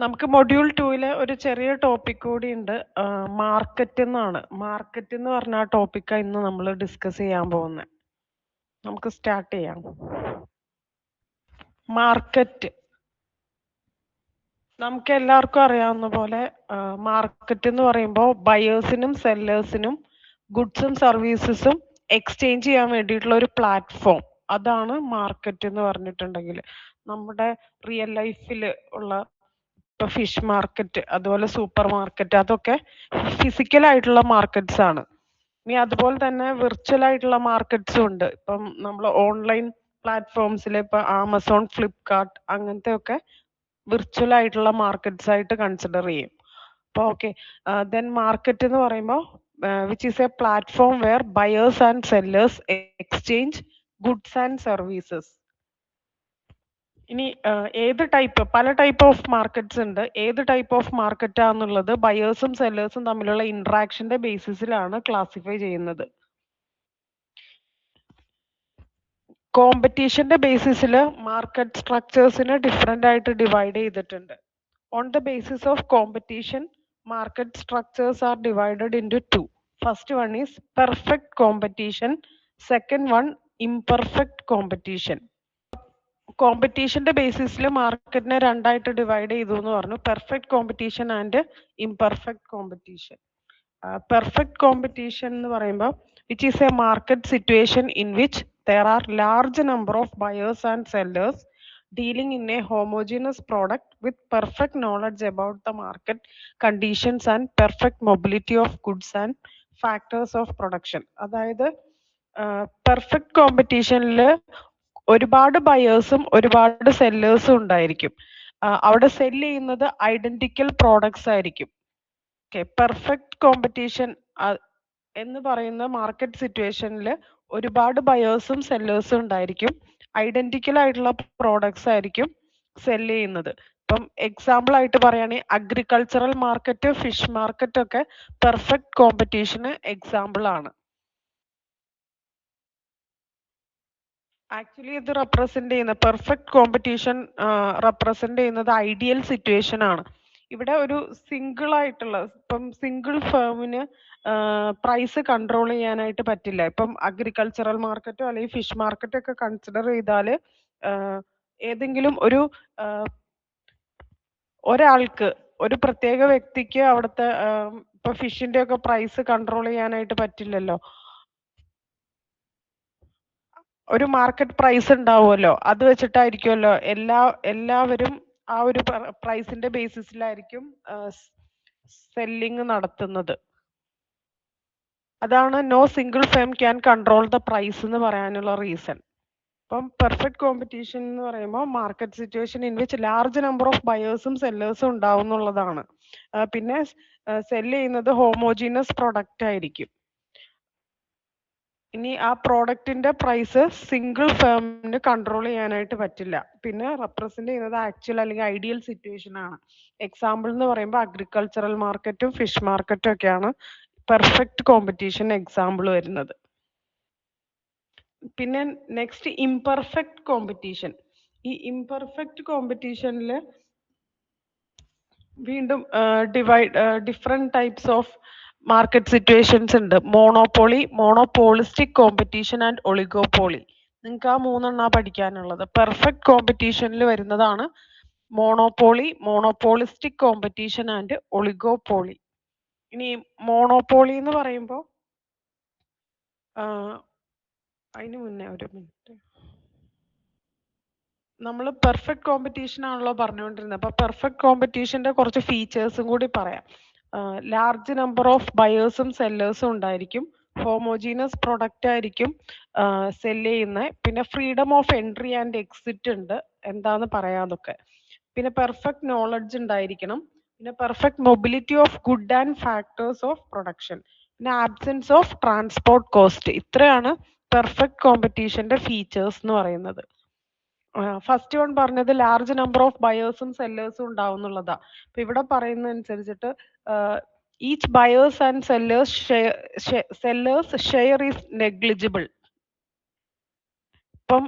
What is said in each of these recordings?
നമുക്ക് മൊഡ്യൂൾ 2 ഒരു ചെറിയ ടോപ്പിക് കൂടി ഉണ്ട്. മാർക്കറ്റ് എന്നാണ്. മാർക്കറ്റ് എന്ന് പറഞ്ഞ ആ ടോപ്പിക്കാണ് ഇന്ന് നമ്മൾ ഡിസ്കസ് ചെയ്യാൻ പോകുന്നത്. നമുക്ക് സ്റ്റാർട്ട് ചെയ്യാം. മാർക്കറ്റ് നമുക്ക് എല്ലാവർക്കും അറിയാവുന്ന പോലെ മാർക്കറ്റ് എന്ന് പറയുമ്പോൾ ബയേഴ്സിനും സെല്ലേഴ്സിനും ഗുഡ്സും സർവീസസും എക്സ്ചേഞ്ച് ചെയ്യാൻ വേണ്ടിയിട്ടുള്ള ഒരു പ്ലാറ്റ്ഫോം. അതാണ് മാർക്കറ്റ് എന്ന് പറഞ്ഞിട്ടുണ്ടെങ്കിൽ. നമ്മുടെ റിയൽ ലൈഫിൽ ഉള്ള ഇപ്പൊ ഫിഷ് മാർക്കറ്റ്, അതുപോലെ സൂപ്പർ മാർക്കറ്റ്, അതൊക്കെ ഫിസിക്കൽ ആയിട്ടുള്ള മാർക്കറ്റ്സ് ആണ്. ഇനി അതുപോലെ തന്നെ വിർച്വൽ ആയിട്ടുള്ള മാർക്കറ്റ്സും ഉണ്ട്. ഇപ്പം നമ്മൾ ഓൺലൈൻ പ്ലാറ്റ്ഫോംസിൽ ഇപ്പൊ ആമസോൺ, ഫ്ലിപ്കാർട്ട് അങ്ങനത്തെ ഒക്കെ വിർച്വൽ ആയിട്ടുള്ള മാർക്കറ്റ്സ് ആയിട്ട് കൺസിഡർ ചെയ്യും. അപ്പോൾ ഓക്കെ, ദെൻ മാർക്കറ്റ് എന്ന് പറയുമ്പോൾ which is a platform where buyers and sellers exchange goods and services. ഇനി പല ടൈപ്പ് ഓഫ് മാർക്കറ്റ്സ് ഉണ്ട്. ഏത് ടൈപ്പ് ഓഫ് മാർക്കറ്റ് ആണെന്നുള്ളത് ബയേഴ്സും സെല്ലേഴ്സും തമ്മിലുള്ള ഇന്ററാക്ഷന്റെ ബേസിസിലാണ് ക്ലാസിഫൈ ചെയ്യുന്നത്. കോമ്പറ്റീഷന്റെ ബേസിസിൽ മാർക്കറ്റ് സ്ട്രക്ചേഴ്സിനെ ഡിഫറെന്റ് ആയിട്ട് ഡിവൈഡ് ചെയ്തിട്ടുണ്ട്. On the basis of competition, market structures are divided into two. First one is perfect competition, second one imperfect competition. കോമ്പറ്റീഷന്റെ ബേസിസിൽ മാർക്കറ്റിനെ രണ്ടായിട്ട് ഡിവൈഡ് ചെയ്തു എന്ന് പറഞ്ഞു. Perfect competition and imperfect competition. Perfect competition എന്ന് പറയുമ്പോൾ which is a market situation in which there are large number of buyers and sellers dealing in a homogeneous product with perfect knowledge about the market conditions and perfect mobility of goods and factors of production. അതായത് perfect കോമ്പറ്റീഷനിൽ ഒരുപാട് ബയേഴ്സും ഒരുപാട് സെല്ലേഴ്സും ഉണ്ടായിരിക്കും. അവിടെ cell ചെയ്യുന്നത് identical products ആയിരിക്കും. Okay, perfect competition എന്ന് പറയുന്ന market സിറ്റുവേഷനിൽ ഒരുപാട് ബയേഴ്സും സെല്ലേഴ്സും ഉണ്ടായിരിക്കും. ഐഡന്റിക്കൽ ആയിട്ടുള്ള പ്രോഡക്ട്സ് ആയിരിക്കും സെല് ചെയ്യുന്നത്. ഇപ്പം എക്സാമ്പിൾ ആയിട്ട് പറയുകയാണെങ്കിൽ അഗ്രികൾച്ചറൽ മാർക്കറ്റ്, ഫിഷ് മാർക്കറ്റ് ഒക്കെ പെർഫെക്റ്റ് കോമ്പറ്റീഷന് എക്സാമ്പിൾ ആണ്. ആക്ച്വലി ഇത് റെപ്രസെന്റ് ചെയ്യുന്ന പെർഫെക്റ്റ് കോമ്പറ്റീഷൻ റെപ്രസെന്റ് ചെയ്യുന്നത് ഐഡിയൽ സിറ്റുവേഷൻ ആണ്. ഇവിടെ ഒരു സിംഗിൾ ആയിട്ടുള്ള, ഇപ്പം സിംഗിൾ ഫേമിന് പ്രൈസ് കൺട്രോൾ ചെയ്യാനായിട്ട് പറ്റില്ല. ഇപ്പം അഗ്രികൾച്ചറൽ മാർക്കറ്റോ അല്ലെങ്കിൽ ഫിഷ് മാർക്കറ്റോ ഒക്കെ കൺസിഡർ ചെയ്താൽ ഏതെങ്കിലും ഒരാൾക്ക്, ഒരു പ്രത്യേക വ്യക്തിക്ക് അവിടുത്തെ ഇപ്പൊ ഫിഷിന്റെ ഒക്കെ പ്രൈസ് കൺട്രോൾ ചെയ്യാനായിട്ട് പറ്റില്ലല്ലോ. ഒരു മാർക്കറ്റ് പ്രൈസ് ഉണ്ടാവുമല്ലോ, അത് വെച്ചിട്ടായിരിക്കുമല്ലോ എല്ലാവരും ആ ഒരു പ്രൈസിന്റെ ബേസിസിലായിരിക്കും സെല്ലിങ് നടത്തുന്നത്. അതാണ് no single firm can control the price എന്ന് പറയാനുള്ള റീസൺ. അപ്പം പെർഫെക്റ്റ് കോമ്പറ്റീഷൻ എന്ന് പറയുമ്പോൾ market situation in which large number of ബയേഴ്സും സെല്ലേഴ്സും ഉണ്ടാവും എന്നുള്ളതാണ്. പിന്നെ സെല് ചെയ്യുന്നത് ഹോമോജീനസ് പ്രൊഡക്റ്റ് ആയിരിക്കും. ഇനി ആ പ്രോഡക്റ്റിന്റെ പ്രൈസ് സിംഗിൾ ഫേമിന് കൺട്രോൾ ചെയ്യാനായിട്ട് പറ്റില്ല. പിന്നെ റെപ്രസെന്റ് ചെയ്യുന്നത് ആക്ച്വൽ അല്ലെങ്കിൽ ഐഡിയൽ സിറ്റുവേഷൻ ആണ്. എക്സാമ്പിൾ എന്ന് പറയുമ്പോൾ അഗ്രികൾച്ചറൽ മാർക്കറ്റും ഫിഷ് മാർക്കറ്റും ഒക്കെയാണ് പെർഫെക്റ്റ് കോമ്പറ്റീഷൻ എക്സാമ്പിൾ വരുന്നത്. പിന്നെ നെക്സ്റ്റ് ഇംപെർഫെക്റ്റ് കോമ്പറ്റീഷൻ. ഈ ഇംപെർഫെക്റ്റ് കോമ്പറ്റീഷനിൽ വീണ്ടും different types of market situations ഉണ്ട്. Monopoly, monopolistic competition and oligopoly. നിങ്ങൾക്ക് ആ മൂന്നെണ്ണ പഠിക്കാനുള്ളത്. പെർഫെക്റ്റ് കോമ്പറ്റീഷനിൽ വരുന്നതാണ് monopoly, monopolistic competition and oligopoly. ഇനി മോണോപോളി എന്ന് പറയുമ്പോൾ അതിന് മുന്നേ ഒരു മിനിറ്റ്, നമ്മൾ പെർഫെക്റ്റ് കോമ്പറ്റീഷൻ ആണല്ലോ പറഞ്ഞുകൊണ്ടിരുന്നത്. അപ്പൊ പെർഫെക്റ്റ് കോമ്പറ്റീഷന്റെ കുറച്ച് ഫീച്ചേഴ്സും കൂടി പറയാം. ലാർജ് നമ്പർ ഓഫ് ബയേഴ്സും സെല്ലേഴ്സും ഉണ്ടായിരിക്കും. ഹോമോജീനസ് പ്രൊഡക്റ്റ് ആയിരിക്കും സെല് ചെയ്യുന്നത്. പിന്നെ freedom of entry and exit ഉണ്ട്. എന്താന്ന് പറയാതൊക്കെ. പിന്നെ പെർഫെക്റ്റ് നോളജ് ഉണ്ടായിരിക്കണം. പിന്നെ perfect mobility of good and factors of production. പിന്നെ ആബ്സെൻസ് ഓഫ് ട്രാൻസ്പോർട്ട് കോസ്റ്റ്. ഇത്രയാണ് പെർഫെക്റ്റ് കോമ്പറ്റീഷന്റെ ഫീച്ചേഴ്സ് എന്ന് പറയുന്നത്. ഫസ്റ്റ് വൺ പറഞ്ഞത് ലാർജ് നമ്പർ ഓഫ് ബയേഴ്സും സെല്ലേഴ്സും ഉണ്ടാവും എന്നുള്ളതാ. അപ്പൊ ഇവിടെ പറയുന്ന അനുസരിച്ചിട്ട് each buyers and sellers share is negligible. ഇപ്പം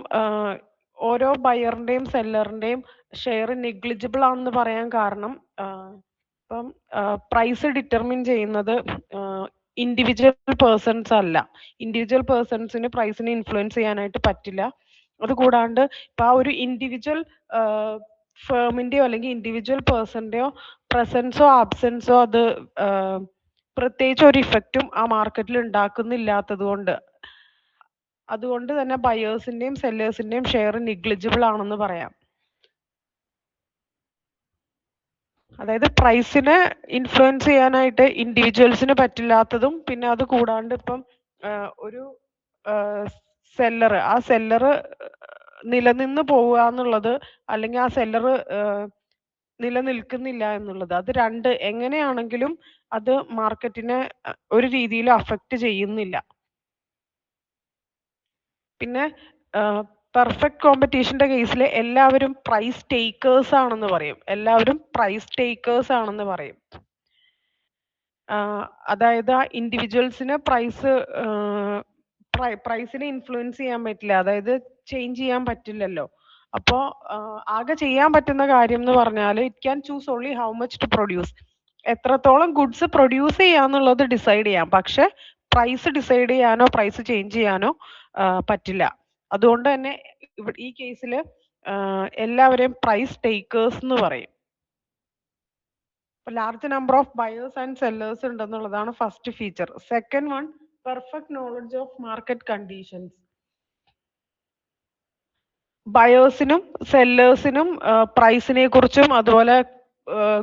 ഓരോ ബയറിന്റെയും സെല്ലറിന്റെയും ഷെയർ നെഗ്ലിജിബിൾ ആണെന്ന് പറയാൻ കാരണം ഇപ്പം പ്രൈസ് ഡിറ്റർമിൻ ചെയ്യുന്നത് ഇൻഡിവിജ്വൽ പേഴ്സൺസ് അല്ല. ഇൻഡിവിജ്വൽ പേഴ്സൺസിന് പ്രൈസിനെ ഇൻഫ്ലുവൻസ് ചെയ്യാനായിട്ട് പറ്റില്ല. അതുകൂടാണ്ട് ഇപ്പൊ ആ ഒരു ഇൻഡിവിജ്വൽ ഫേമിന്റെയോ അല്ലെങ്കിൽ ഇൻഡിവിജ്വൽ പേഴ്സന്റെയോ പ്രസൻസോ ആബ്സെൻസോ അത് പ്രത്യേകിച്ച് ഒരു ഇഫക്റ്റും ആ മാർക്കറ്റിൽ ഉണ്ടാക്കുന്നില്ലാത്തത് കൊണ്ട് അതുകൊണ്ട് തന്നെ ബയേഴ്സിന്റെയും സെല്ലേഴ്സിന്റെയും ഷെയർ നെഗ്ലിജിബിൾ ആണെന്ന് പറയാം. അതായത് പ്രൈസിനെ ഇൻഫ്ലുവൻസ് ചെയ്യാനായിട്ട് ഇൻഡിവിജ്വൽസിന് പറ്റില്ലാത്തതും പിന്നെ അത് കൂടാണ്ട് ഇപ്പം ഒരു ആ സെല്ലർ നിലനിന്ന് പോവുക എന്നുള്ളത് അല്ലെങ്കിൽ ആ സെല്ലർ നിലനിൽക്കുന്നില്ല എന്നുള്ളത്, അത് രണ്ട് എങ്ങനെയാണെങ്കിലും അത് മാർക്കറ്റിനെ ഒരു രീതിയിലും അഫക്റ്റ് ചെയ്യുന്നില്ല. പിന്നെ പെർഫെക്റ്റ് കോമ്പറ്റീഷന്റെ കേസിൽ എല്ലാവരും പ്രൈസ് ടേക്കേഴ്സ് ആണെന്ന് പറയും. അതായത് ആ ഇൻഡിവിജ്വൽസിന് പ്രൈസിനെ ഇൻഫ്ലുവൻസ് ചെയ്യാൻ പറ്റില്ല, അതായത് ചേഞ്ച് ചെയ്യാൻ പറ്റില്ലല്ലോ. അപ്പോൾ ആകെ ചെയ്യാൻ പറ്റുന്ന കാര്യം എന്ന് പറഞ്ഞാൽ it can choose only how much to produce, എത്രത്തോളം ഗുഡ്സ് പ്രൊഡ്യൂസ് ചെയ്യാന്നുള്ളത് ഡിസൈഡ് ചെയ്യാം. പക്ഷെ പ്രൈസ് ഡിസൈഡ് ചെയ്യാനോ പ്രൈസ് ചേഞ്ച് ചെയ്യാനോ പറ്റില്ല. അതുകൊണ്ട് തന്നെ ഈ കേസിൽ എല്ലാവരെയും പ്രൈസ് ടേക്കേഴ്സ് എന്ന് പറയും. Large number of buyers and sellers ഉണ്ടെന്നുള്ളതാണ് first feature. Second one, perfect knowledge of market conditions. ബയേഴ്സിനും സെല്ലേഴ്സിനും പ്രൈസിനെ കുറിച്ചും അതുപോലെ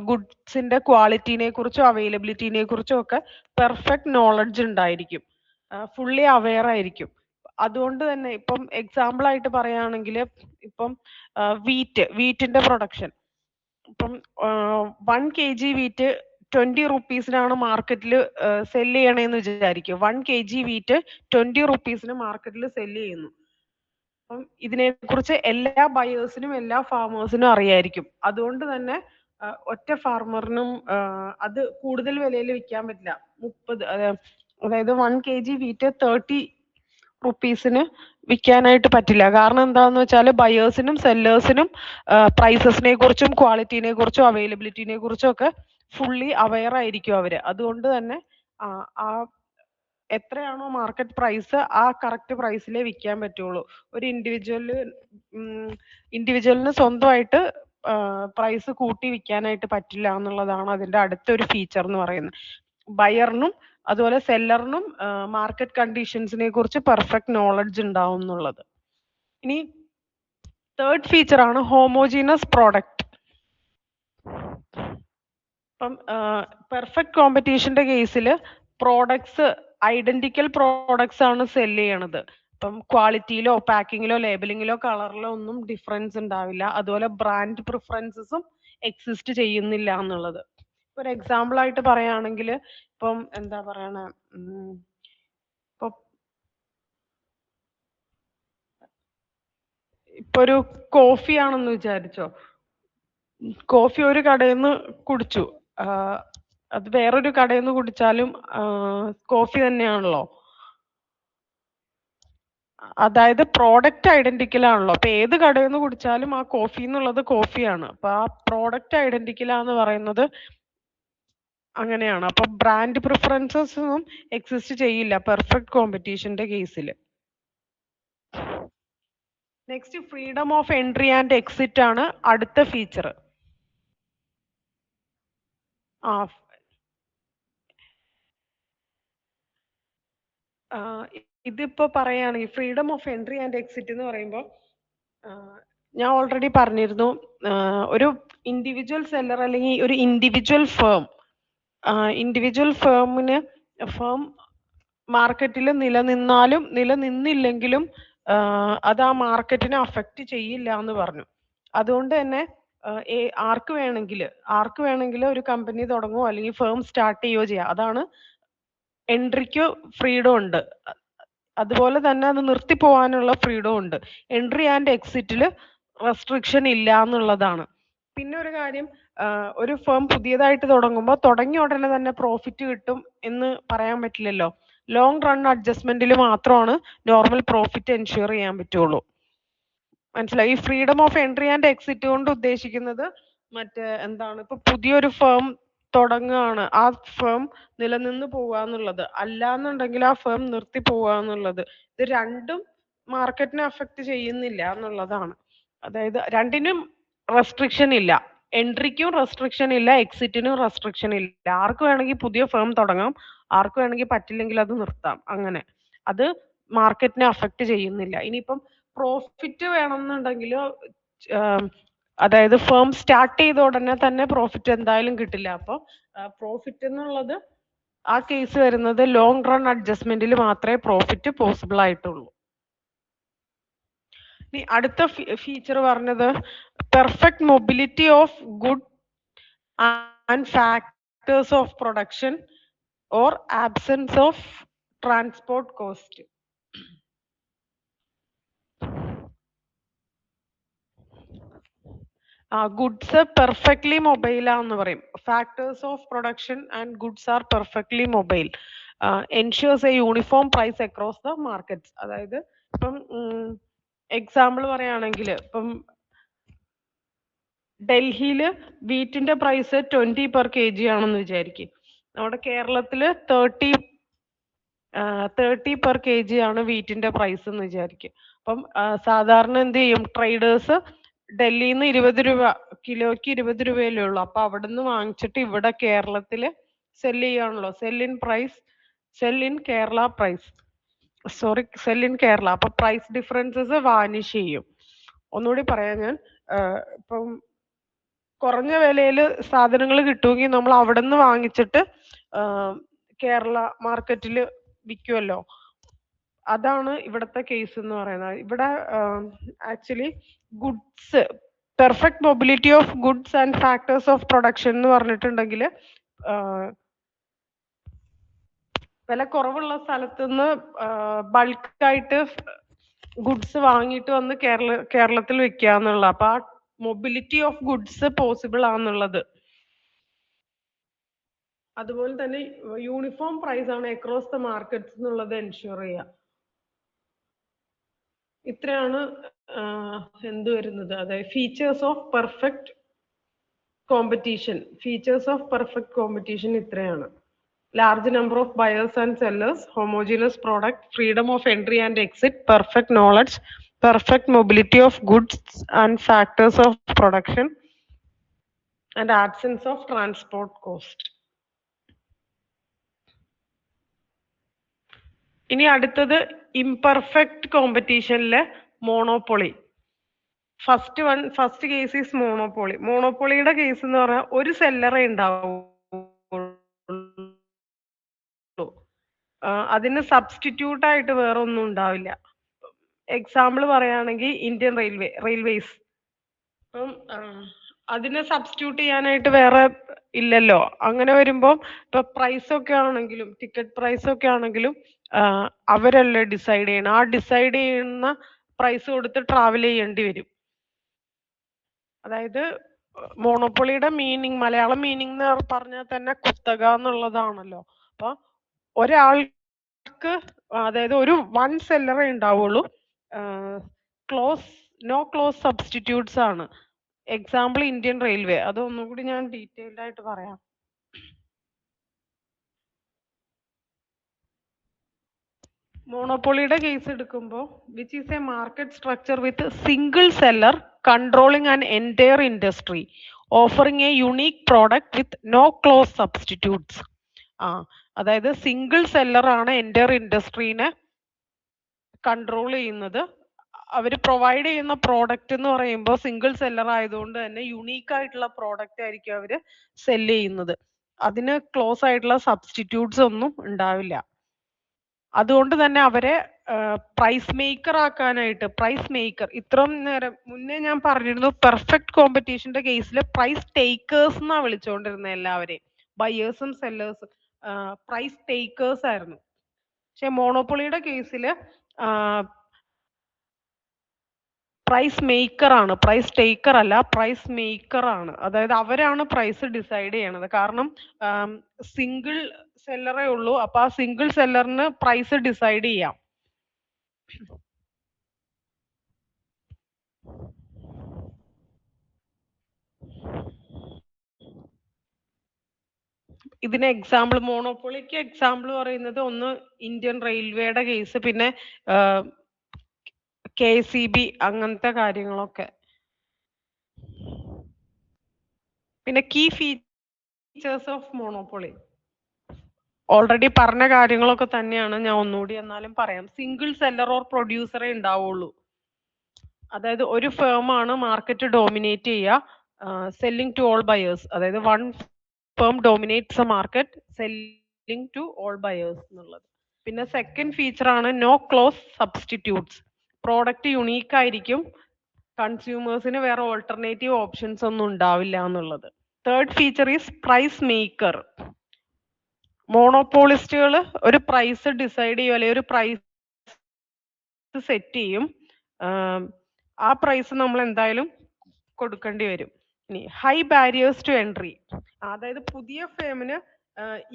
ഗുഡ്സിന്റെ ക്വാളിറ്റിനെ കുറിച്ചും അവൈലബിലിറ്റിനെ കുറിച്ചും ഒക്കെ പെർഫെക്റ്റ് നോളജ് ഉണ്ടായിരിക്കും, ഫുള്ളി അവെയർ ആയിരിക്കും. അതുകൊണ്ട് തന്നെ ഇപ്പം എക്സാമ്പിൾ ആയിട്ട് പറയുകയാണെങ്കിൽ ഇപ്പം വീറ്റിന്റെ പ്രൊഡക്ഷൻ, ഇപ്പം 1 kg വീറ്റ് 20 റുപ്പീസിനാണ് മാർക്കറ്റിൽ സെല് ചെയ്യണേന്ന് വിചാരിക്കും. 1 kg വീറ്റ് 20 റുപ്പീസിന് മാർക്കറ്റിൽ സെല് ചെയ്യുന്നു. അപ്പം ഇതിനെക്കുറിച്ച് എല്ലാ ബയേഴ്സിനും എല്ലാ ഫാമേഴ്സിനും അറിയായിരിക്കും. അതുകൊണ്ട് തന്നെ ഒറ്റ ഫാർമറിനും അത് കൂടുതൽ വിലയിൽ വിൽക്കാൻ പറ്റില്ല. അതായത് 1 kg വീറ്റ് 30 റുപ്പീസിന് വിൽക്കാനായിട്ട് പറ്റില്ല. കാരണം എന്താന്ന് വെച്ചാൽ ബയേഴ്സിനും സെല്ലേഴ്സിനും പ്രൈസസിനെ കുറിച്ചും ക്വാളിറ്റിനെ കുറിച്ചും അവൈലബിലിറ്റിനെ കുറിച്ചും ഒക്കെ ഫുള്ളി അവെയർ ആയിരിക്കും അവര്. അതുകൊണ്ട് തന്നെ ആ എത്രയാണോ മാർക്കറ്റ് പ്രൈസ് ആ കറക്റ്റ് പ്രൈസിലേ വിൽക്കാൻ പറ്റുള്ളൂ. ഒരു ഇൻഡിവിജ്വലിന് സ്വന്തമായിട്ട് പ്രൈസ് കൂട്ടി വിൽക്കാനായിട്ട് പറ്റില്ല എന്നുള്ളതാണ് അതിന്റെ അടുത്തൊരു ഫീച്ചർ എന്ന് പറയുന്നത്. ബയറിനും അതുപോലെ സെല്ലറിനും മാർക്കറ്റ് കണ്ടീഷൻസിനെ കുറിച്ച് പെർഫെക്റ്റ് നോളജ് ഉണ്ടാവും എന്നുള്ളത്. ഇനി തേർഡ് ഫീച്ചർ ആണ് ഹോമോജീനസ് പ്രോഡക്റ്റ്. ഇപ്പം പെർഫെക്റ്റ് കോമ്പറ്റീഷന്റെ കേസിൽ പ്രോഡക്ട്സ് ഐഡന്റിക്കൽ പ്രോഡക്ട്സ് ആണ് സെല് ചെയ്യണത്. ഇപ്പം ക്വാളിറ്റിയിലോ പാക്കിങ്ങിലോ ലേബലിങ്ങിലോ കളറിലോ ഒന്നും ഡിഫറൻസ് ഉണ്ടാവില്ല. അതുപോലെ ബ്രാൻഡ് പ്രിഫറൻസസും എക്സിസ്റ്റ് ചെയ്യുന്നില്ല എന്നുള്ളത്. ഒരു എക്സാമ്പിൾ ആയിട്ട് പറയുകയാണെങ്കിൽ ഇപ്പം എന്താ പറയണ, ഇപ്പൊ ഒരു കോഫി ആണെന്ന് വിചാരിച്ചോ, കോഫി ഒരു കടയിൽ നിന്ന് കുടിച്ചു, അത് വേറൊരു കടയിൽ നിന്ന് കുടിച്ചാലും കോഫി തന്നെയാണല്ലോ. അതായത് പ്രോഡക്റ്റ് ഐഡന്റിക്കൽ ആണല്ലോ. അപ്പൊ ഏത് കടയിൽ നിന്ന് കുടിച്ചാലും ആ കോഫി എന്നുള്ളത് കോഫിയാണ്. അപ്പൊ ആ പ്രോഡക്റ്റ് ഐഡന്റിക്കലാന്ന് പറയുന്നത് അങ്ങനെയാണ്. അപ്പൊ ബ്രാൻഡ് പ്രിഫറൻസസ് ഒന്നും എക്സിസ്റ്റ് ചെയ്യില്ല പെർഫെക്റ്റ് കോമ്പറ്റീഷന്റെ കേസിൽ. Next freedom of entry and exit ആണ് അടുത്ത ഫീച്ചർ. ഇതിപ്പോ പറയുകയാണെങ്കിൽ freedom of entry and exit എന്ന് പറയുമ്പോൾ ഞാൻ ഓൾറെഡി പറഞ്ഞിരുന്നു, ഒരു ഇൻഡിവിജ്വൽ സെല്ലർ അല്ലെങ്കിൽ ഒരു ഇൻഡിവിജ്വൽ ഫേം മാർക്കറ്റിൽ നിലനിന്നാലും നിലനിന്നില്ലെങ്കിലും അത് ആ മാർക്കറ്റിനെ അഫക്റ്റ് ചെയ്യില്ല എന്ന് പറഞ്ഞു. അതുകൊണ്ട് തന്നെ ആർക്ക് വേണമെങ്കിൽ ഒരു കമ്പനി തുടങ്ങുകയോ അല്ലെങ്കിൽ ഫേം സ്റ്റാർട്ട് ചെയ്യുകയോ ചെയ്യാം. അതാണ് എൻട്രിക്ക് ഫ്രീഡം ഉണ്ട്, അതുപോലെ തന്നെ അത് നിർത്തിപ്പോവാനുള്ള ഫ്രീഡം ഉണ്ട്. എൻട്രി ആൻഡ് എക്സിറ്റിൽ റെസ്ട്രിക്ഷൻ ഇല്ല എന്നുള്ളതാണ്. പിന്നെ ഒരു കാര്യം, ഒരു ഫേം പുതിയതായിട്ട് തുടങ്ങുമ്പോൾ തുടങ്ങിയ ഉടനെ തന്നെ പ്രോഫിറ്റ് കിട്ടും എന്ന് പറയാൻ പറ്റില്ലല്ലോ. ലോങ് റൺ അഡ്ജസ്റ്റ്മെന്റിൽ മാത്രമാണ് നോർമൽ പ്രോഫിറ്റ് എൻഷുർ ചെയ്യാൻ പറ്റുള്ളൂ. മനസ്സിലായി? ഈ freedom of entry and exit കൊണ്ട് ഉദ്ദേശിക്കുന്നത് മറ്റേ എന്താണ്, ഇപ്പൊ പുതിയൊരു ഫേം തുടങ്ങുകയാണ്, ആ ഫേം നിലനിന്ന് പോവാന്നുള്ളത്, അല്ലാന്നുണ്ടെങ്കിൽ ആ ഫേം നിർത്തി പോവാന്നുള്ളത്. ഇത് രണ്ടും മാർക്കറ്റിനെ അഫക്റ്റ് ചെയ്യുന്നില്ല എന്നുള്ളതാണ്. അതായത് രണ്ടിനും റെസ്ട്രിക്ഷൻ ഇല്ല. എൻട്രിക്കും റെസ്ട്രിക്ഷൻ ഇല്ല, എക്സിറ്റിനും റെസ്ട്രിക്ഷൻ ഇല്ല. ആർക്ക് വേണമെങ്കിൽ പുതിയ ഫേം തുടങ്ങാം, ആർക്ക് വേണമെങ്കിൽ പറ്റില്ലെങ്കിൽ അത് നിർത്താം. അങ്ങനെ അത് മാർക്കറ്റിനെ അഫക്റ്റ് ചെയ്യുന്നില്ല. ഇനിയിപ്പം പ്രോഫിറ്റ് വേണമെന്നുണ്ടെങ്കിൽ, അതായത് ഫേം സ്റ്റാർട്ട് ചെയ്ത ഉടനെ തന്നെ പ്രോഫിറ്റ് എന്തായാലും കിട്ടില്ല. അപ്പോൾ പ്രോഫിറ്റ് എന്നുള്ളത് ആ കേസ് വരുന്നത് ലോങ് റൺ അഡ്ജസ്റ്റ്മെന്റിൽ മാത്രമേ പ്രോഫിറ്റ് പോസിബിൾ ആയിട്ടുള്ളൂ. ഇനി അടുത്ത ഫീച്ചർ പറഞ്ഞത് perfect mobility of good and factors of production or absence of transport cost. Goods perfectly mobile ആന്ന് പറയും. Factors of production and goods are perfectly mobile. Ensures a uniform price across the markets. അതായത് ഇപ്പം example പറയുകയാണെങ്കിൽ, ഇപ്പം ഡൽഹിയിൽ വീറ്റിന്റെ price 20 per K G ആണെന്ന് വിചാരിക്കും. നമ്മുടെ കേരളത്തിൽ 30 പെർ കെ ജി ആണ് വീറ്റിന്റെ പ്രൈസ് എന്ന് വിചാരിക്കും. അപ്പം സാധാരണ എന്ത് ചെയ്യും, ട്രേഡേഴ്സ് ഡൽഹിയിൽ നിന്ന് 20 രൂപ കിലോയ്ക്ക് 20 രൂപയല്ലേ ഉള്ളൂ. അപ്പൊ അവിടുന്ന് വാങ്ങിച്ചിട്ട് ഇവിടെ കേരളത്തില് സെല് ചെയ്യാണല്ലോ. Sell in Kerala price, sorry, sell in Kerala. അപ്പൊ പ്രൈസ് ഡിഫറൻസസ് വാനിഷ് ചെയ്യും. ഒന്നുകൂടി പറയാം ഞാൻ, ഇപ്പം കുറഞ്ഞ വിലയിൽ സാധനങ്ങൾ കിട്ടുമെങ്കിൽ നമ്മൾ അവിടെ നിന്ന് വാങ്ങിച്ചിട്ട് കേരള മാർക്കറ്റിൽ വിൽക്കുമല്ലോ. അതാണ് ഇവിടുത്തെ കേസ് എന്ന് പറയുന്നത്. ഇവിടെ actually goods, perfect mobility of goods and factors of production എന്ന് പറഞ്ഞിട്ടുണ്ടെങ്കിൽ, വില കുറവുള്ള സ്ഥലത്തുനിന്ന് ബൾക്കായിട്ട് ഗുഡ്സ് വാങ്ങിയിട്ട് വന്ന് കേരളത്തിൽ വെക്കുക എന്നുള്ള. അപ്പൊ ആ മൊബിലിറ്റി ഓഫ് ഗുഡ്സ് പോസിബിൾ ആണെന്നുള്ളത്. അതുപോലെ തന്നെ യൂണിഫോം പ്രൈസ് ആണ് അക്രോസ് ദ മാർക്കറ്റ്സ് എന്നുള്ളത് എൻഷുർ ചെയ്യുക. ഇത്രയാണ് എന്ത് വരുന്നത്, അതായത് features of perfect competition. Features of perfect competition ഇത്രയാണ്: large number of buyers and sellers, homogeneous product, freedom of entry and exit, perfect knowledge, perfect mobility of goods and factors of production, and absence of transport cost. ഇനി അടുത്തത് imperfect കോമ്പറ്റീഷനിലെ monopoly. First case is monopoly. മോണോപ്പൊളിയുടെ case എന്ന് പറഞ്ഞാൽ ഒരു സെല്ലറെ ഉണ്ടാവുള്ളൂ, അതിന് substitute ആയിട്ട് വേറെ ഒന്നും ഉണ്ടാവില്ല. എക്സാമ്പിൾ പറയുകയാണെങ്കിൽ ഇന്ത്യൻ റെയിൽവേസ്. അപ്പം അതിനെ സബ്സ്റ്റിറ്റ്യൂട്ട് ചെയ്യാനായിട്ട് വേറെ ഇല്ലല്ലോ. അങ്ങനെ വരുമ്പോൾ ഇപ്പൊ പ്രൈസ് ഒക്കെ ആണെങ്കിലും, ടിക്കറ്റ് പ്രൈസ് ഒക്കെ ആണെങ്കിലും അവരല്ലേ ഡിസൈഡ് ചെയ്യണം. ആ ഡിസൈഡ് ചെയ്യുന്ന പ്രൈസ് കൊടുത്ത് ട്രാവൽ ചെയ്യേണ്ടി വരും. അതായത് മോണോപ്പൊളിയുടെ മീനിങ്, മലയാളം മീനിങ് എന്ന് പറഞ്ഞാൽ തന്നെ കുത്തക എന്നുള്ളതാണല്ലോ. അപ്പൊ ഒരാൾക്ക്, അതായത് ഒരു വൺ സെല്ലറേ ഉണ്ടാവുള്ളൂ. നോ ക്ലോസ് സബ്സ്റ്റിറ്റ്യൂട്ട്സ് ആണ്. Example Indian railway. അത് ഒന്നുകൂടി ഞാൻ ഡീറ്റെയിൽഡ് ആയിട്ട് പറയാം. മോണോപ്പൊളിയുടെ കേസ് എടുക്കുമ്പോൾ, which is a market structure with single seller controlling an entire industry, offering a unique product with no close substitutes. അതായത് സിംഗിൾ സെല്ലർ ആണ് എൻറ്റയർ ഇൻഡസ്ട്രീനെ കൺട്രോൾ ചെയ്യുന്നത്. അവർ പ്രൊവൈഡ് ചെയ്യുന്ന പ്രോഡക്റ്റ് എന്ന് പറയുമ്പോൾ സിംഗിൾ സെല്ലർ ആയതുകൊണ്ട് തന്നെ യുണീക്ക് ആയിട്ടുള്ള പ്രോഡക്റ്റ് ആയിരിക്കും അവർ സെല് ചെയ്യുന്നത്. അതിന് ക്ലോസ് ആയിട്ടുള്ള സബ്സ്റ്റിറ്റ്യൂട്ട്സ് ഒന്നും ഉണ്ടാവില്ല. അതുകൊണ്ട് തന്നെ അവരെ പ്രൈസ് മേക്കർ ആക്കാനായിട്ട്, പ്രൈസ് മേക്കർ, ഇത്രയും നേരം മുന്നേ ഞാൻ പറഞ്ഞിരുന്നു, പെർഫെക്റ്റ് കോമ്പറ്റീഷന്റെ കേസിൽ പ്രൈസ് ടേക്കേഴ്സ് എന്നാ വിളിച്ചുകൊണ്ടിരുന്നത് എല്ലാവരെയും. ബയേഴ്സും സെല്ലേഴ്സും പ്രൈസ് ടേക്കേഴ്സ് ആയിരുന്നു. പക്ഷെ മോണോപ്പൊളിയുടെ കേസിൽ പ്രൈസ് മേക്കർ ആണ്, പ്രൈസ് ടേക്കർ അല്ല, പ്രൈസ് മേക്കർ ആണ്. അതായത് അവരാണ് പ്രൈസ് ഡിസൈഡ് ചെയ്യണത്. കാരണം സിംഗിൾ സെല്ലറേ ഉള്ളൂ. അപ്പൊ ആ സിംഗിൾ സെല്ലറിന് പ്രൈസ് ഡിസൈഡ് ചെയ്യാം. ഇതിന് എക്സാമ്പിൾ മോണോപ്പൊളിക്ക് എക്സാമ്പിൾ പറയുന്നത് ഒന്ന് ഇന്ത്യൻ റെയിൽവേയുടെ കേസ്, പിന്നെ KCB അങ്ങനത്തെ കാര്യങ്ങളൊക്കെ. പിന്നെ key features of monopoly already പറഞ്ഞ കാര്യങ്ങളൊക്കെ തന്നെയാണ്, ഞാൻ ഒന്നുകൂടി എന്നാലും പറയാം. സിംഗിൾ സെല്ലർ ഓർ പ്രൊഡ്യൂസറേ ഉണ്ടാവുള്ളൂ. അതായത് ഒരു ഫേം ആണ് മാർക്കറ്റ് ഡോമിനേറ്റ് ചെയ്യുക, സെല്ലിംഗ് ടു ഓൾ ബയേഴ്സ്. അതായത് one firm dominates a market selling to all buyers എന്നുള്ളത്. പിന്നെ സെക്കൻഡ് ഫീച്ചർ ആണ് no close substitutes. Product unique ആയിരിക്കും, കൺസ്യൂമേഴ്സിന് വേറെ ഓൾട്ടർനേറ്റീവ് ഓപ്ഷൻസ് ഒന്നും ഉണ്ടാവില്ല എന്നുള്ളത്. Third feature is price maker. മോണോപോളിസ്റ്റുകൾ ഒരു പ്രൈസ് ഡിസൈഡ് ചെയ്യും, അല്ലെങ്കിൽ ഒരു പ്രൈസ് സെറ്റ് ചെയ്യും. ആ പ്രൈസ് നമ്മൾ എന്തായാലും കൊടുക്കേണ്ടി വരും. ഇനി ഹൈ ബാരിയേഴ്സ് ടു എൻട്രി, അതായത് പുതിയ ഫേമിന്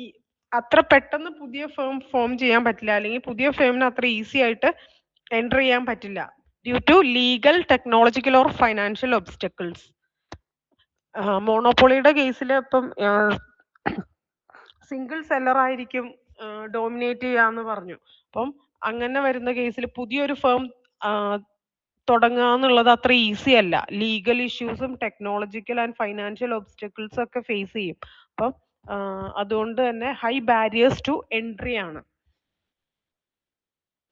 ഈ അത്ര പെട്ടെന്ന് പുതിയ ഫേം ഫോം ചെയ്യാൻ പറ്റില്ല, അല്ലെങ്കിൽ പുതിയ ഫേമിന് അത്ര ഈസി ആയിട്ട് എൻ്റർ ചെയ്യാൻ പറ്റില്ല due to legal, technological or financial obstacles. മോണോപ്പൊളിയുടെ കേസിൽ ഇപ്പം സിംഗിൾ സെല്ലർ ആയിരിക്കും ഡോമിനേറ്റ് ചെയ്യാന്ന് പറഞ്ഞു. അപ്പം അങ്ങനെ വരുന്ന കേസിൽ പുതിയൊരു ഫേം തുടങ്ങുക എന്നുള്ളത് അത്ര ഈസി അല്ല. ലീഗൽ ഇഷ്യൂസും ടെക്നോളജിക്കൽ ആൻഡ് ഫൈനാൻഷ്യൽ ഒബ്സ്റ്റക്കിൾസ് ഒക്കെ ഫേസ് ചെയ്യും. അപ്പം അതുകൊണ്ട് തന്നെ ഹൈ ബാരിയേഴ്സ് ടു എൻട്രി ആണ്.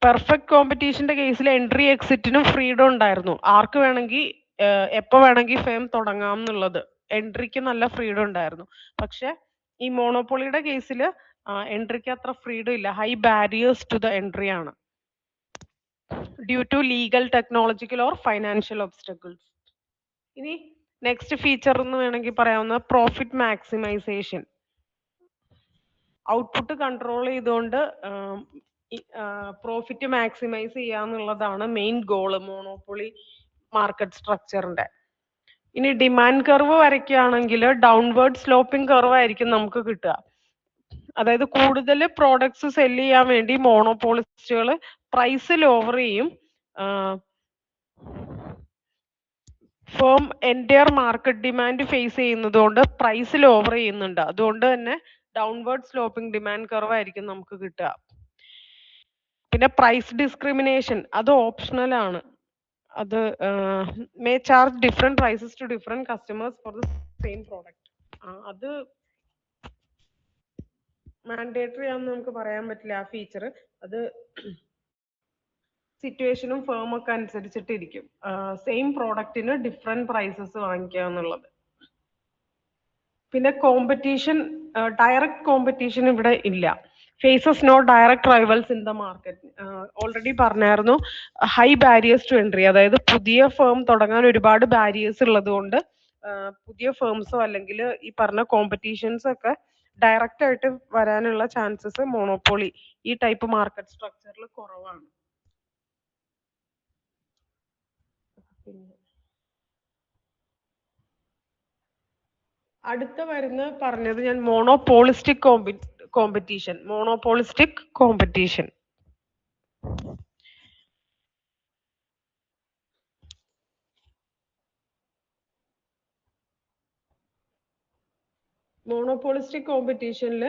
പെർഫെക്റ്റ് കോമ്പറ്റീഷന്റെ കേസിൽ എൻട്രി എക്സിറ്റിനും ഫ്രീഡം ഉണ്ടായിരുന്നു. ആർക്ക് വേണമെങ്കിൽ എപ്പോ വേണമെങ്കിൽ ഫേം തുടങ്ങാം എന്നുള്ളത്, എൻട്രിക്ക് നല്ല ഫ്രീഡം ഉണ്ടായിരുന്നു. പക്ഷെ ഈ മോണോപ്പൊളിയുടെ കേസിൽ എൻട്രിക്ക് അത്ര ഫ്രീഡം ഇല്ല, high barriers to the entry ആണ് due to legal, technological or financial obstacles. ഇനി നെക്സ്റ്റ് ഫീച്ചർ എന്ന് വേണമെങ്കിൽ പറയാവുന്ന പ്രോഫിറ്റ് മാക്സിമൈസേഷൻ. ഔട്ട്പുട്ട് കൺട്രോൾ ചെയ്തുകൊണ്ട് പ്രോഫിറ്റ് മാക്സിമൈസ് ചെയ്യാന്നുള്ളതാണ് മെയിൻ ഗോള് മോണോപ്പൊളി മാർക്കറ്റ് സ്ട്രക്ചറിന്റെ. ഇനി ഡിമാൻഡ് കർവ് വരയ്ക്കുകയാണെങ്കിൽ ഡൗൺവേർഡ് സ്ലോപ്പിംഗ് കർവ് ആയിരിക്കും നമുക്ക് കിട്ടുക. അതായത് കൂടുതൽ പ്രോഡക്ട്സ് സെല് ചെയ്യാൻ വേണ്ടി മോണോപോളിസ്റ്റുകൾ പ്രൈസ് ലോവർ ചെയ്യും. Firm entire market demand face ചെയ്യുന്നത് കൊണ്ട് പ്രൈസ് ലോവർ ചെയ്യുന്നുണ്ട്. അതുകൊണ്ട് തന്നെ ഡൗൺവേർഡ് സ്ലോപ്പിംഗ് ഡിമാൻഡ് കർവ് ആയിരിക്കും നമുക്ക് കിട്ടുക. പിന്നെ പ്രൈസ് ഡിസ്ക്രിമിനേഷൻ അത് ഓപ്ഷണൽ ആണ്. അത് may charge different prices to different customers for the same product. അത് മാൻഡേറ്ററി ആണെന്ന് നമുക്ക് പറയാൻ പറ്റില്ല ആ ഫീച്ചർ. അത് സിറ്റുവേഷനും ഫേം ഒക്കെ അനുസരിച്ചിട്ടിരിക്കും. സെയിം പ്രോഡക്റ്റിന് ഡിഫറെന്റ് പ്രൈസസ് വാങ്ങിക്കുക എന്നുള്ളത്. പിന്നെ കോമ്പറ്റീഷൻ, ഡയറക്റ്റ് കോമ്പറ്റീഷൻ ഇവിടെ ഇല്ല. Faces no direct rivals in the market. Already പറഞ്ഞായിരുന്നു, ഹൈ ബാരിയേഴ്സ് ടു എൻട്രി, അതായത് പുതിയ ഫേം തുടങ്ങാൻ ഒരുപാട് ബാരിയേഴ്സ് ഉള്ളത് കൊണ്ട് പുതിയ ഫേംസോ അല്ലെങ്കിൽ ഈ പറഞ്ഞ കോമ്പറ്റീഷൻസ് ഒക്കെ ഡയറക്റ്റ് ആയിട്ട് വരാനുള്ള ചാൻസസ് മോണോപ്പൊളി ഈ ടൈപ്പ് മാർക്കറ്റ് സ്ട്രക്ചറിൽ കുറവാണ്. അടുത്ത വരുന്ന പറഞ്ഞത് ഞാൻ monopolistic competition. Monopolistic competition monopolistic കോമ്പറ്റീഷനിൽ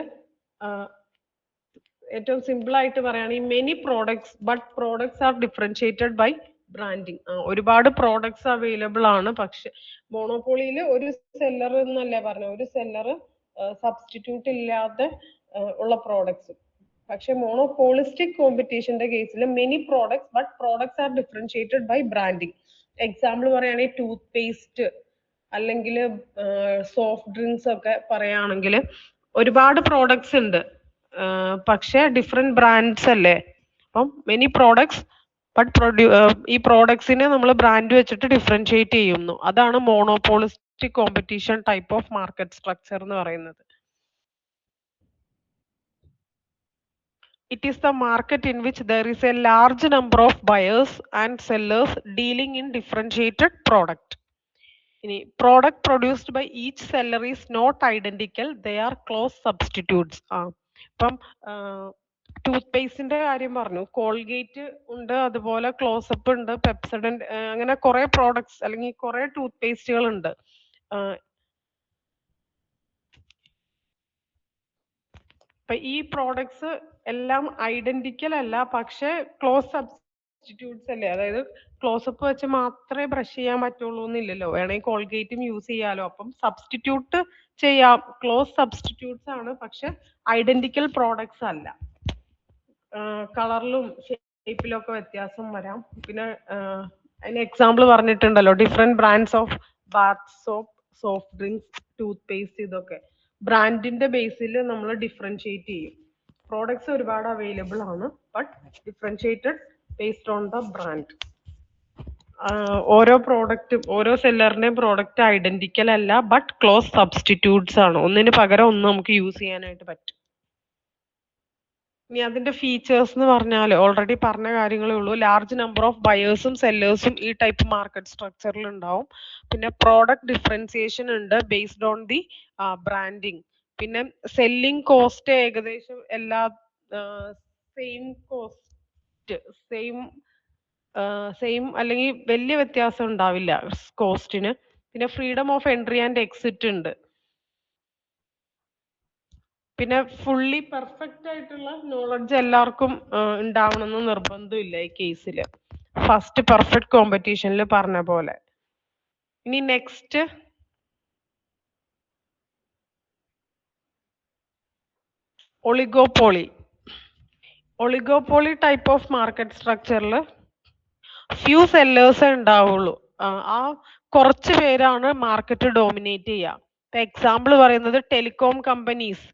ഏറ്റവും സിമ്പിൾ ആയിട്ട് പറയുകയാണെങ്കിൽ many products but products are differentiated by branding. ഒരുപാട് പ്രോഡക്ട്സ് അവൈലബിൾ ആണ്, പക്ഷെ മോണോപോളിയിൽ ഒരു സെല്ലർ എന്നല്ലേ പറഞ്ഞ, ഒരു സെല്ലർ സബ്സ്റ്റിറ്റ്യൂട്ട് ഇല്ലാതെ ഉള്ള പ്രോഡക്ട്സ്. പക്ഷെ മോണോപോളിസ്റ്റിക് കോമ്പറ്റീഷന്റെ കേസിൽ many products but products are differentiated by branding. Example പറയുകയാണെങ്കിൽ ടൂത്ത് പേസ്റ്റ് അല്ലെങ്കിൽ സോഫ്റ്റ് ഡ്രിങ്ക്സ് ഒക്കെ പറയുകയാണെങ്കിൽ ഒരുപാട് പ്രോഡക്ട്സ് ഉണ്ട്, പക്ഷെ ഡിഫറെന്റ് ബ്രാൻഡ്സ് അല്ലേ. അപ്പം മെനി പ്രോഡക്ട്സ് ബട്ട് ഈ പ്രോഡക്ട്സിനെ നമ്മൾ ബ്രാൻഡ് വെച്ചിട്ട് ഡിഫറൻഷിയേറ്റ് ചെയ്യുന്നു. അതാണ് monopolistic competition type of market structure എന്ന് പറയുന്നത്. It is the market in which there is a large number of buyers and sellers dealing in differentiated product. ഇനി product produced by each seller is not identical, they are close substitutes. ഇപ്പം ടൂത്ത് പേസ്റ്റിന്റെ കാര്യം പറഞ്ഞു, Colgate ഉണ്ട്, അതുപോലെ close-up ഉണ്ട്, പെപ്സഡന്റ്, അങ്ങനെ കുറെ പ്രോഡക്ട്സ് അല്ലെങ്കിൽ കുറെ ടൂത്ത് പേസ്റ്റുകൾ ഉണ്ട്. അപ്പൊ ഈ പ്രോഡക്ട്സ് എല്ലാം ഐഡന്റിക്കൽ അല്ല, പക്ഷെ ക്ലോസ് സബ്സ്റ്റിറ്റ്യൂട്ട്സ് അല്ലേ. അതായത് ക്ലോസപ്പ് വെച്ച് മാത്രമേ ബ്രഷ് ചെയ്യാൻ പറ്റുള്ളൂ എന്നില്ലല്ലോ, വേണമെങ്കിൽ കോൾഗേറ്റും യൂസ് ചെയ്യാലോ. അപ്പം സബ്സ്റ്റിറ്റ്യൂട്ട് ചെയ്യാം, ക്ലോസ് സബ്സ്റ്റിറ്റ്യൂട്ട്സ് ആണ്, പക്ഷെ ഐഡന്റിക്കൽ പ്രോഡക്ട്സ് അല്ല. കളറിലും ഷേപ്പിലും ഒക്കെ വ്യത്യാസം വരാം. പിന്നെ അതിന് എക്സാമ്പിൾ പറഞ്ഞിട്ടുണ്ടല്ലോ, different brands of Bath soap, soft drinks, tooth paste, ഇതൊക്കെ ബ്രാൻഡിന്റെ ബേസിൽ നമ്മൾ ഡിഫറൻഷിയേറ്റ് ചെയ്യും. പ്രോഡക്ട്സ് ഒരുപാട് അവൈലബിൾ ആണ്, but differentiated based on the brand. ഓരോ പ്രോഡക്റ്റും ഓരോ സെല്ലറിന്റെയും പ്രോഡക്റ്റ് ഐഡന്റിക്കൽ അല്ല, ബട്ട് ക്ലോസ് സബ്സ്റ്റിറ്റ്യൂട്ട്സ് ആണ്. ഒന്നിന് പകരം ഒന്ന് നമുക്ക് യൂസ് ചെയ്യാനായിട്ട് പറ്റും. ഇനി അതിന്റെ ഫീച്ചേഴ്സ് എന്ന് പറഞ്ഞാൽ ഓൾറെഡി പറഞ്ഞ കാര്യങ്ങളേ ഉള്ളൂ. ലാർജ് നമ്പർ ഓഫ് ബയേഴ്സും സെല്ലേഴ്സും ഈ ടൈപ്പ് മാർക്കറ്റ് സ്ട്രക്ചറിൽ ഉണ്ടാവും. പിന്നെ പ്രോഡക്റ്റ് ഡിഫറൻസിയേഷൻ ഉണ്ട് ബേസ്ഡ് ഓൺ ദി ബ്രാൻഡിങ്. പിന്നെ സെല്ലിംഗ് കോസ്റ്റ് ഏകദേശം എല്ലാ സെയിം കോസ്റ്റ്, സെയിം സെയിം അല്ലെങ്കിൽ വലിയ വ്യത്യാസം ഉണ്ടാവില്ല കോസ്റ്റിന്. പിന്നെ freedom of entry and exit ഉണ്ട്. പിന്നെ ഫുള്ളി പെർഫെക്റ്റ് ആയിട്ടുള്ള നോളജ് എല്ലാവർക്കും ഉണ്ടാവണമെന്ന് നിർബന്ധമില്ല ഈ കേസിൽ. ഫസ്റ്റ് പെർഫെക്റ്റ് കോമ്പറ്റീഷനിൽ പറഞ്ഞ പോലെ. ഇനി next oligopoly. Oligopoly type of market സ്ട്രക്ചറിൽ ഫ്യൂ സെല്ലേഴ്സേ ഉണ്ടാവുള്ളൂ. ആ കുറച്ച് പേരാണ് മാർക്കറ്റ് ഡോമിനേറ്റ് ചെയ്യുക. ഇപ്പൊ എക്സാമ്പിൾ പറയുന്നത് telecom companies.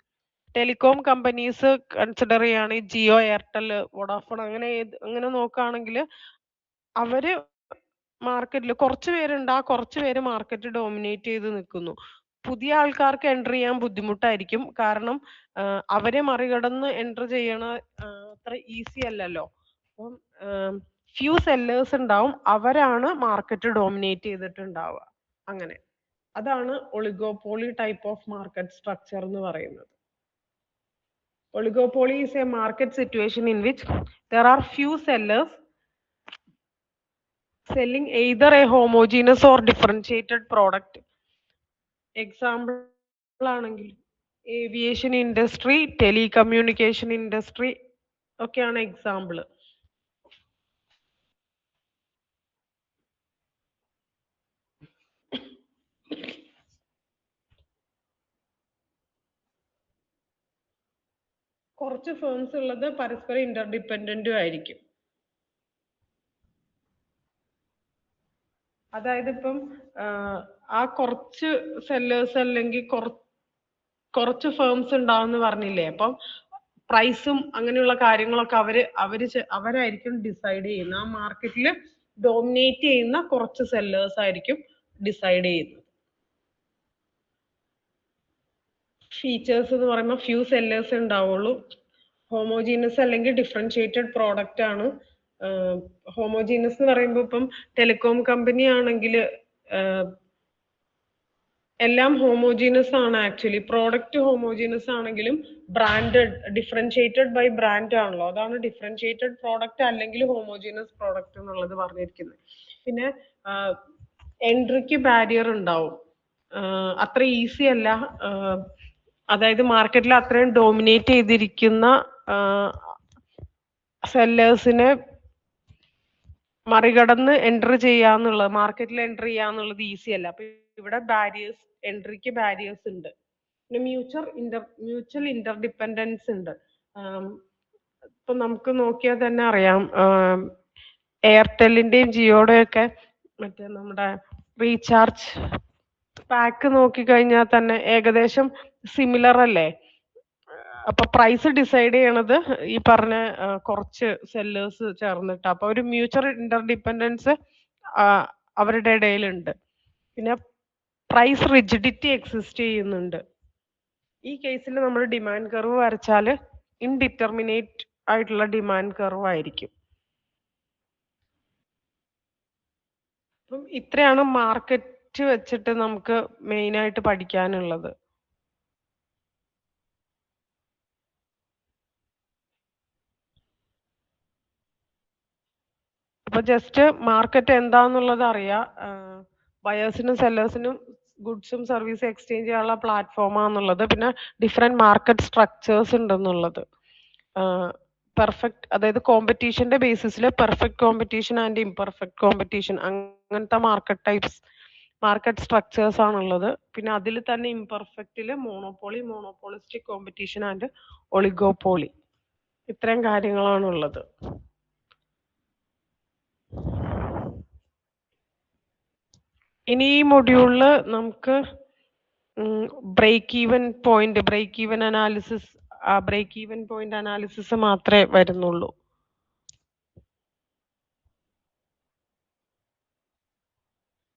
Telecom companies consider ചെയ്യുകയാണെങ്കിൽ ജിയോ, എയർടെൽ, വോഡാഫോൺ, അങ്ങനെ നോക്കുകയാണെങ്കിൽ അവര് മാർക്കറ്റിൽ കുറച്ച് പേരുണ്ട്, ആ കുറച്ച് പേര് മാർക്കറ്റ് ഡോമിനേറ്റ് ചെയ്ത് നിൽക്കുന്നു. പുതിയ ആൾക്കാർക്ക് എൻ്റർ ചെയ്യാൻ ബുദ്ധിമുട്ടായിരിക്കും, കാരണം അവരെ മറികടന്ന് എൻ്റർ ചെയ്യണ അത്ര ഈസി അല്ലല്ലോ. അപ്പം ഫ്യൂ സെല്ലേഴ്സ് ഉണ്ടാവും, അവരാണ് മാർക്കറ്റ് ഡോമിനേറ്റ് ചെയ്തിട്ടുണ്ടാവുക. അങ്ങനെ അതാണ് oligopoly type of market structure എന്ന് പറയുന്നത്. Oligopoly is a market situation in which there are few sellers selling either a homogeneous or differentiated product. Example ആണെങ്കിൽ ഏവിയേഷൻ ഇൻഡസ്ട്രി, ടെലികമ്മ്യൂണിക്കേഷൻ ഇൻഡസ്ട്രി ഒക്കെയാണ് example. കുറച്ച് firms ഉള്ളത് പരസ്പരം ഇന്റർഡിപെൻഡന്റും ആയിരിക്കും. അതായത് ഇപ്പം ആ കുറച്ച് സെല്ലേഴ്സ് അല്ലെങ്കിൽ കുറച്ച് ഫേംസ് ഉണ്ടാവുമെന്ന് പറഞ്ഞില്ലേ, അപ്പം പ്രൈസും അങ്ങനെയുള്ള കാര്യങ്ങളൊക്കെ അവരായിരിക്കും ഡിസൈഡ് ചെയ്യുന്നത്. ആ മാർക്കറ്റിൽ ഡോമിനേറ്റ് ചെയ്യുന്ന കുറച്ച് സെല്ലേഴ്സ് ആയിരിക്കും ഡിസൈഡ് ചെയ്യുന്നത്. ഫീച്ചേഴ്സ് എന്ന് പറയുമ്പോൾ ഫ്യൂ സെല്ലേഴ്സ് ഉണ്ടാവുള്ളൂ, ഹോമോജീനസ് അല്ലെങ്കിൽ ഡിഫറൻഷിയേറ്റഡ് പ്രോഡക്റ്റ് ആണ്. ഹോമോജീനസ് എന്ന് പറയുമ്പോൾ ഇപ്പം ടെലികോം കമ്പനി ആണെങ്കിൽ എല്ലാം ഹോമോജീനസ് ആണ്. ആക്ച്വലി പ്രോഡക്റ്റ് ഹോമോജീനസ് ആണെങ്കിലും ബ്രാൻഡഡ്, ഡിഫറൻഷിയേറ്റഡ് ബൈ ബ്രാൻഡ് ആണല്ലോ. അതാണ് ഡിഫറൻഷിയേറ്റഡ് പ്രോഡക്റ്റ് അല്ലെങ്കിൽ ഹോമോജീനസ് പ്രോഡക്റ്റ് എന്നുള്ളത് പറഞ്ഞിരിക്കുന്നത്. പിന്നെ എൻട്രിക്ക് ബാരിയർ ഉണ്ടാവും, അത്ര ഈസി അല്ല. അതായത് മാർക്കറ്റിൽ അത്രയും ഡോമിനേറ്റ് ചെയ്തിരിക്കുന്ന സെല്ലേഴ്സിനെ മറികടന്ന് എൻറ്റർ ചെയ്യാന്നുള്ളത്, മാർക്കറ്റിൽ എൻറ്റർ ചെയ്യാന്നുള്ളത് ഈസി അല്ല. അപ്പൊ ഇവിടെ ബാരിയേഴ്സ്, എൻട്രിക്ക് ബാരിയേഴ്സ് ഉണ്ട്. പിന്നെ മ്യൂച്വൽ ഇന്റർഡിപെൻഡൻസ് ഉണ്ട്. ഇപ്പൊ നമുക്ക് നോക്കിയാൽ തന്നെ അറിയാം, എയർടെല്ലിന്റെയും ജിയോയുടെയും ഒക്കെ മറ്റേ നമ്മുടെ റീചാർജ് പാക്ക് നോക്കിക്കഴിഞ്ഞാൽ തന്നെ ഏകദേശം സിമിലർ അല്ലേ. അപ്പൊ പ്രൈസ് ഡിസൈഡ് ചെയ്യണത് ഈ പറഞ്ഞ കുറച്ച് സെല്ലേഴ്സ് ചേർന്നിട്ട്. അപ്പൊ ഒരു മ്യൂച്വൽ ഇന്റർഡിപെൻഡൻസ് അവരുടെ ഇടയിലുണ്ട്. പിന്നെ പ്രൈസ് റിജിഡിറ്റി എക്സിസ്റ്റ് ചെയ്യുന്നുണ്ട്. ഈ കേസിൽ നമ്മൾ ഡിമാൻഡ് കർവ് വരച്ചാൽ ഇൻഡിറ്റർമിനേറ്റ് ആയിട്ടുള്ള ഡിമാൻഡ് കർവ് ആയിരിക്കും. അപ്പം ഇത്രയാണ് മാർക്കറ്റ് വെച്ചിട്ട് നമുക്ക് മെയിൻ ആയിട്ട് പഠിക്കാനുള്ളത്. അപ്പൊ ജസ്റ്റ് മാർക്കറ്റ് എന്താന്നുള്ളത് അറിയാം, ബയേഴ്സിനും സെല്ലേഴ്സിനും ഗുഡ്സും സർവീസും എക്സ്ചേഞ്ച് ചെയ്യാനുള്ള പ്ലാറ്റ്ഫോമാന്നുള്ളത്. പിന്നെ ഡിഫറെന്റ് മാർക്കറ്റ് സ്ട്രക്ചേഴ്സ് ഉണ്ടെന്നുള്ളത്. പെർഫെക്റ്റ്, അതായത് കോമ്പറ്റീഷന്റെ ബേസിസിൽ perfect competition and imperfect competition, അങ്ങനത്തെ മാർക്കറ്റ് സ്ട്രക്ചേഴ്സ് ആണുള്ളത്. പിന്നെ അതിൽ തന്നെ ഇംപെർഫെക്റ്റില് monopoly, monopolistic competition and oligopoly, ഇത്രയും കാര്യങ്ങളാണുള്ളത്. ഇനി ഈ മൊഡ്യൂളില് നമുക്ക് ബ്രേക്ക് ഈവൻ പോയിന്റ് അനാലിസിസ് മാത്രമേ വരുന്നുള്ളൂ.